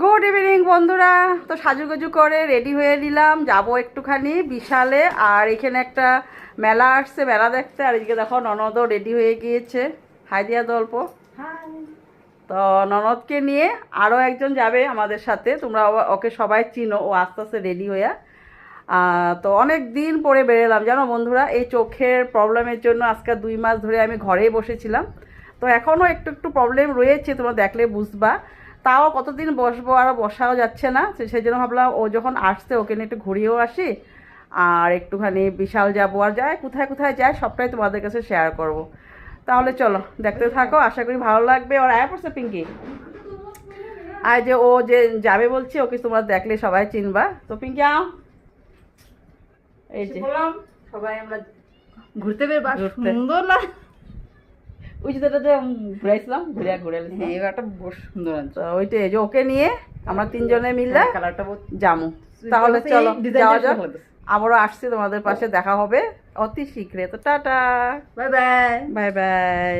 Good evening বন্ধুরা। তো সাজুগুজু করে রেডি হয়ে নিলাম, যাব একটুখানি বিশালে। আর এখানে একটা মেলা আসছে, মেলা দেখতে। আর এদিকে দেখো ননদও রেডি হয়ে গিয়েছে। হাই দিয়া গল্প। তো ননদকে নিয়ে আরও একজন যাবে আমাদের সাথে, তোমরা ওকে সবাই চিনো, ও আস্তে আস্তে রেডি হয়ে। তো অনেক দিন পরে বেরোলাম জানো বন্ধুরা, এই চোখের প্রবলেমের জন্য আজকে 2 মাস ধরে আমি ঘরেই বসেছিলাম। তো এখনও একটু একটু প্রবলেম রয়েছে, তোমরা দেখলে বুঝবা। তাও কতদিন বসবো, আর বসাও যাচ্ছে না। সেই জন্য ভাবলাম ও যখন আসছে ওকে নিয়ে একটু ঘুরিয়েও আসি, আর একটুখানি বিশাল যাবো, আর যায় কোথায় কোথায় যায় সবটাই তোমাদের কাছে শেয়ার করব। তাহলে চলো দেখতে থাকো, আশা করি ভালো লাগবে। আর আয়া পড়ছে পিঙ্কি, আর যে ও যে যাবে বলছে, ওকে তোমরা দেখলে সবাই চিনবা। তো পিঙ্কি আও, এই যে সবাই আমরা ঘুরতে বেরবা। ঘুরতে। সুন্দর না? ওই যে যেটা যে ঘুরাইছিলাম, ঘুরে ঘুরে হ্যাঁ, এবারটা বেশ সুন্দর আছে। তো ওইটা এই যে ওকে নিয়ে আমরা তিনজনে মিলে কালারটা বহুত যামু। তাহলে এই চলো ডিজাইনটা যাওয়া যাক। ভালো লাগছে। আবারও আসছি, তোমাদের পাশে দেখা হবে অতি শীঘ্রই। তো tata, bye bye. Bye bye.